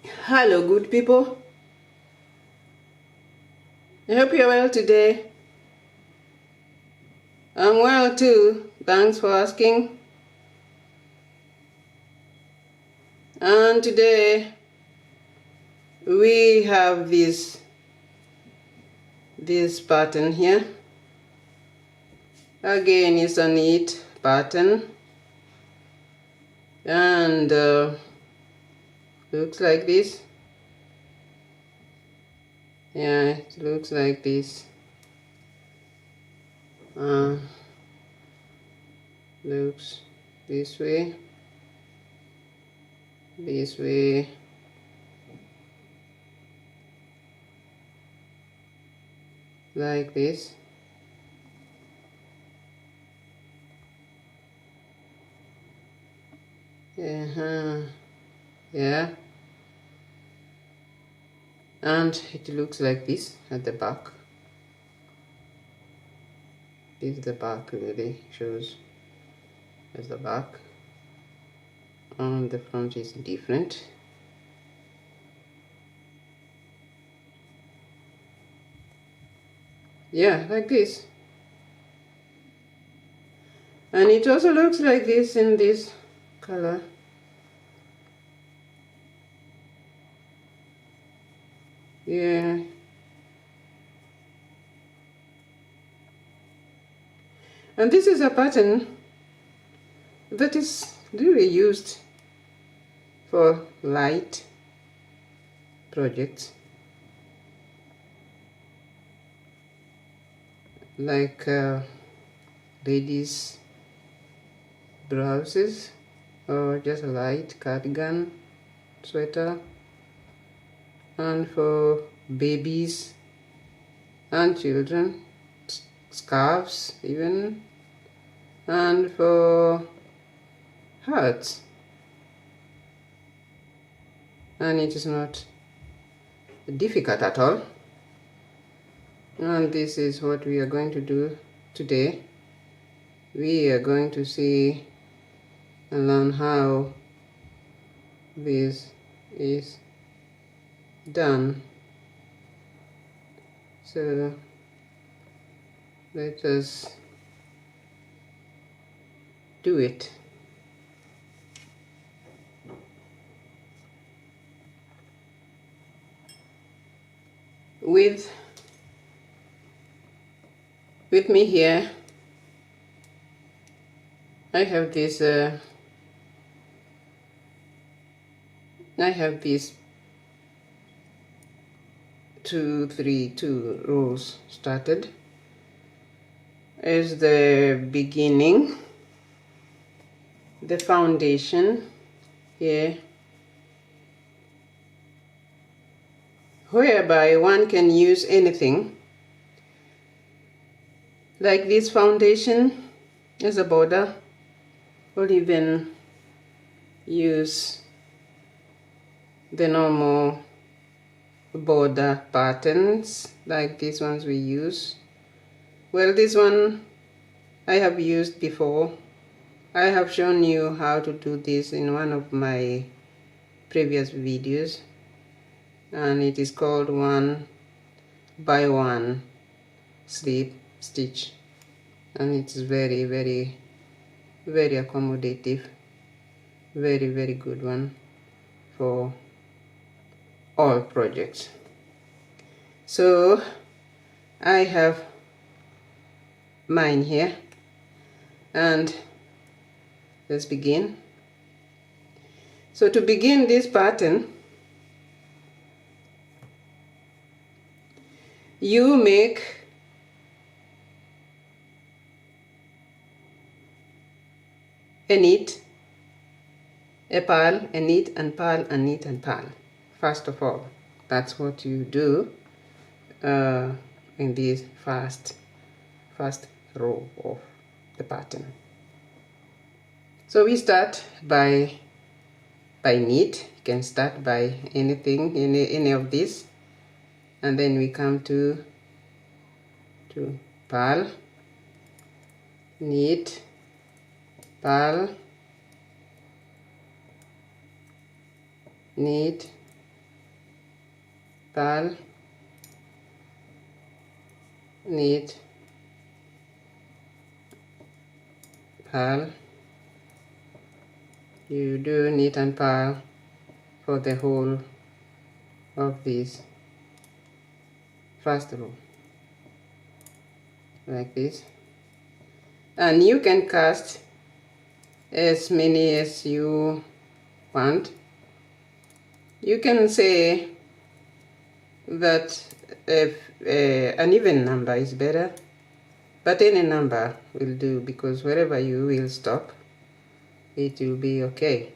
Hello, good people. I hope you're well today. I'm well too. Thanks for asking. And today we have this pattern here. Again, it's a neat pattern, and looks like this. Yeah, it looks like this. Looks this way, like this. Yeah, and it looks like this at the back. This is the back, really shows as the back, and the front is different. Yeah, like this. And it also looks like this in this color. Yeah. And this is a pattern that is really used for light projects, like ladies' blouses, or just a light cardigan, sweater, and for babies and children, scarves even, and for hats. And it is not difficult at all. And this is what we are going to do today. We are going to see and learn how this is done. So let us do it. With me here, I have this 2 rows started as the beginning, the foundation here, whereby one can use anything like this foundation as a border, or even use the normal border patterns like these ones we use. Well, this one I have used before. I have shown you how to do this in one of my previous videos, and it is called 1 by 1 slip stitch, and it is very, very, very accommodative, very, very good one for all projects. So I have mine here, and let's begin. So to begin this pattern, you make a knit, a purl, a knit and purl, a knit and purl. First of all, that's what you do in this first row of the pattern. So we start by knit. You can start by anything, any of this, and then we come to purl, knit, purl, knit, purl, knit, purl. You do knit and purl for the whole of this first row, like this. And you can cast as many as you want. You can say that if an even number is better, but any number will do, because wherever you will stop, it will be okay,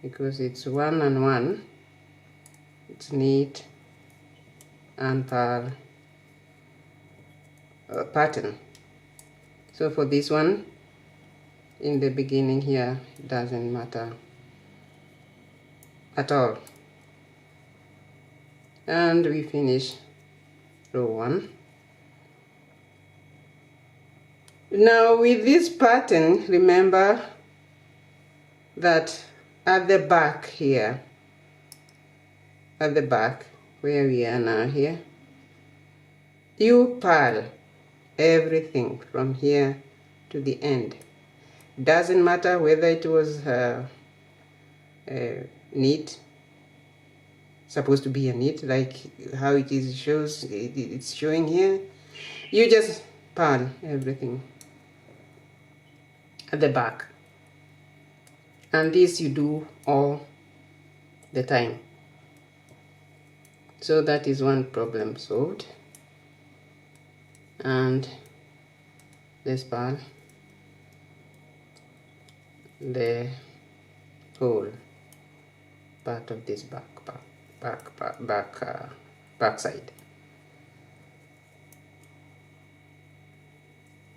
because it's 1 and 1. It's knit and purl pattern. So for this one, in the beginning here, it doesn't matter at all. And we finish row 1. Now with this pattern, remember that at the back here, at the back where we are now here, you purl everything from here to the end. Doesn't matter whether it was knit, supposed to be a knit, like how it is shows, it's showing here. You just purl everything at the back, and this you do all the time. So that is one problem solved. And let's purl the whole part of this back side,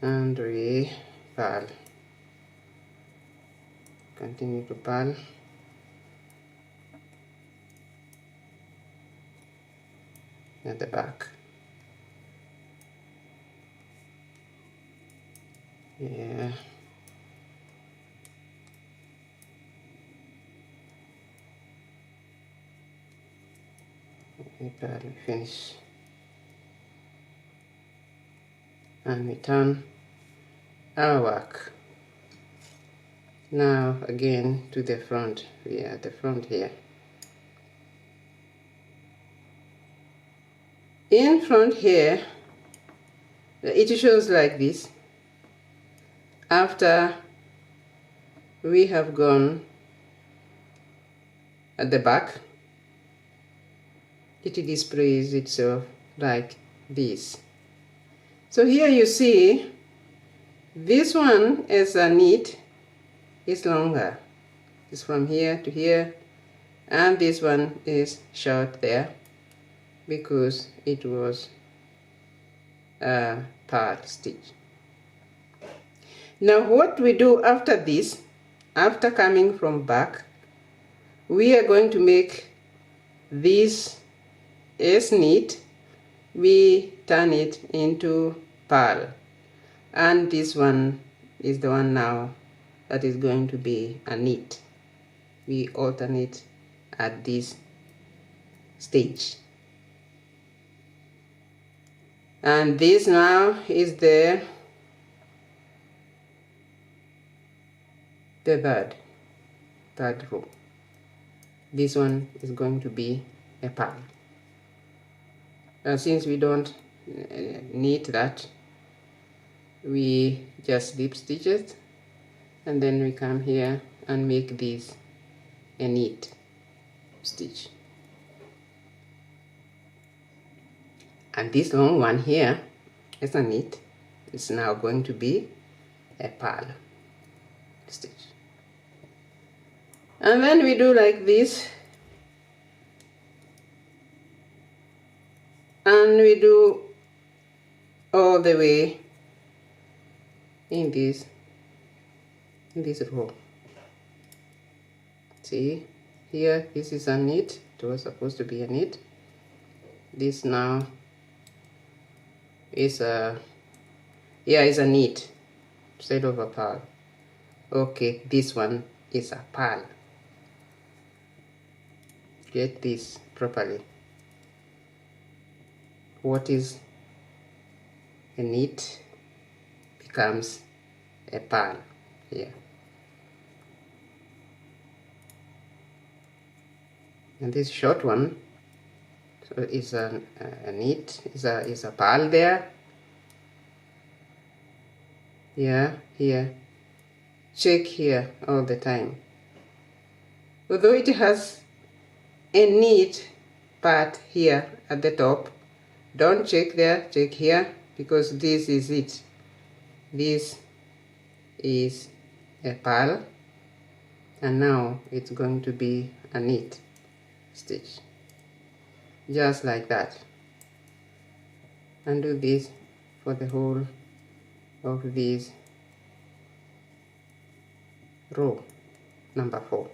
and we purl, continue to purl at the back. Yeah. We purl, finish, and we turn our work. Now again to the front. We are at the front here. In front here, it shows like this. After we have gone at the back, it displays itself like this. So here you see this one as a knit is longer. It's from here to here, and this one is short there because it was a purl stitch. Now what we do after this, after coming from back, we are going to make this as knit, we turn it into purl, and this one is the one now that is going to be a knit. We alternate at this stage, and this now is the third row. This one is going to be a purl. Since we don't knit that, we just slip stitch it, and then we come here and make this a knit stitch. And this long one here is a knit. It's now going to be a purl stitch. And then we do like this, and we do all the way in this row. See here, this is a knit. It was supposed to be a knit. This now is a knit instead of a purl. Okay, this one is a purl. Get this properly. what is a knit becomes a purl here. And this short one, so is a knit, is a purl there. Yeah, here. Check here all the time. Although it has a knit part here at the top, don't check there, check here, because this is it. This is a purl, and now it's going to be a knit stitch, just like that. And do this for the whole of this row number 4.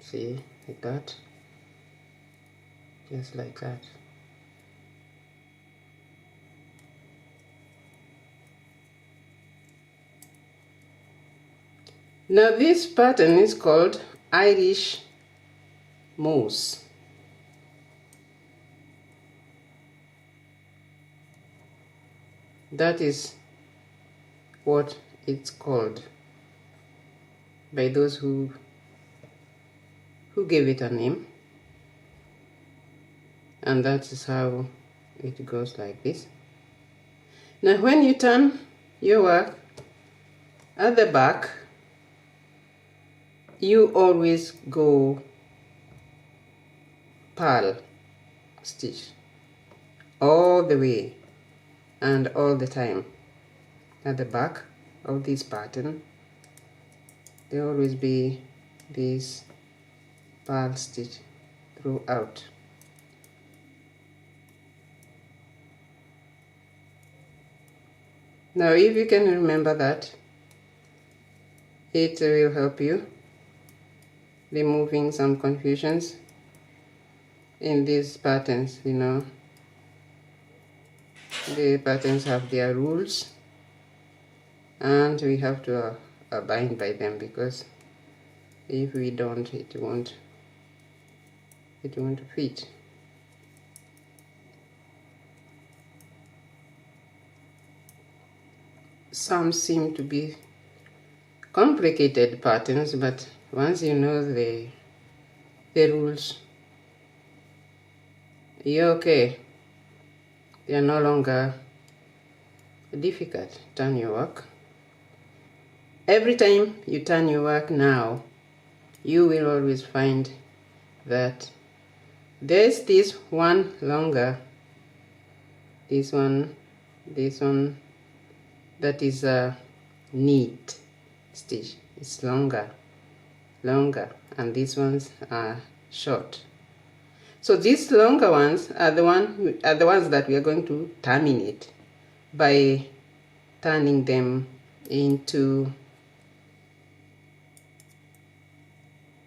See, like that, just like that. Now this pattern is called Irish moose. That is what it's called by those who gave it a name, and that is how it goes like this. Now when you turn your work at the back, you always go purl stitch all the way and all the time. At the back of this pattern, there always be this purl stitch throughout. Now if you can remember that, it will help you removing some confusions in these patterns. You know, the patterns have their rules, and we have to abide by them, because if we don't, it won't fit. Some seem to be complicated patterns, but once you know the rules, you're okay. They are no longer difficult. Turn your work. Every time you turn your work now, you will always find that there's this one longer, this one, that is a knit stitch. It's longer, and these ones are short. So these longer ones are the ones that we are going to terminate by turning them into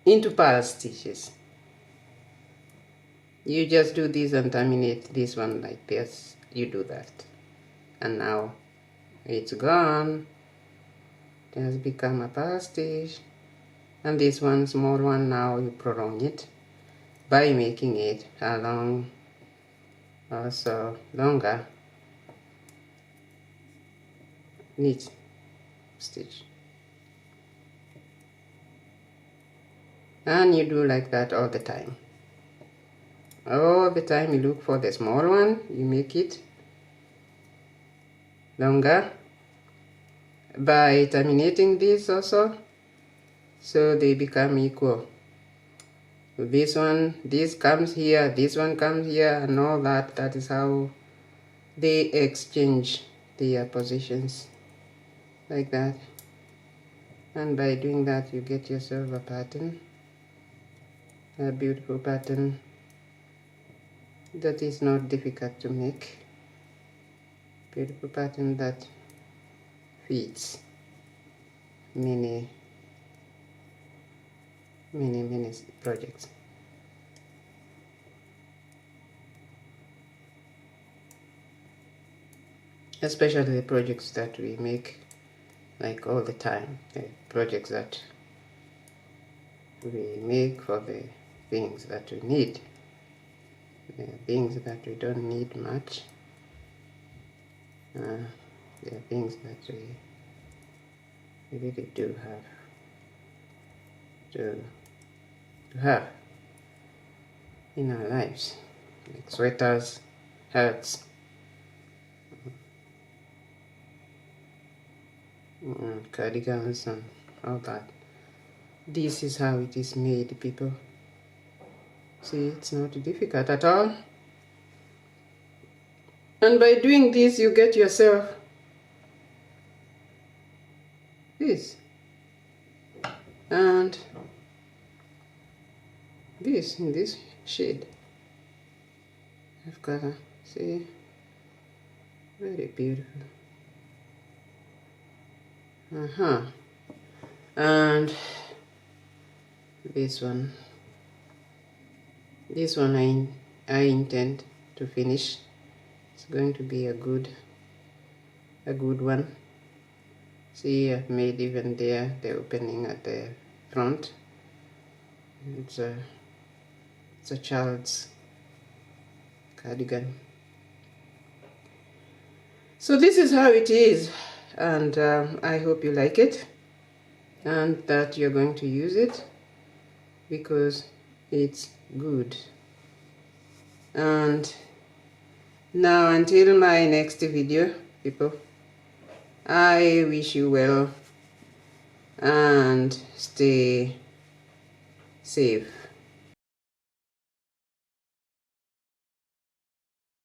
purl stitches. You just do this and terminate this one like this. You do that, and now it's gone. It has become a purl stitch. And this one, small one, now you prolong it by making it a long, also longer knit stitch. And you do like that all the time. All the time you look for the small one, you make it longer by terminating this also, so they become equal. This one, this comes here, this one comes here, and all that. That is how they exchange their positions, like that. And by doing that, you get yourself a pattern, a beautiful pattern that is not difficult to make. Beautiful pattern that fits many projects. Especially the projects that we make like all the time. The projects that we make for the things that we need. The things that we don't need much. There are things that we really do have to have in our lives, like sweaters, hats, cardigans, and all that. This is how it is made, people. See, it's not difficult at all. And by doing this, you get yourself this and this in this shade. I've got a, see, very beautiful. And this one I intend to finish. It's going to be a good one. See, I've made even there the opening at the front. It's a child's cardigan. So this is how it is, and I hope you like it and that you're going to use it because it's good. And now, until my next video, people, I wish you well and stay safe.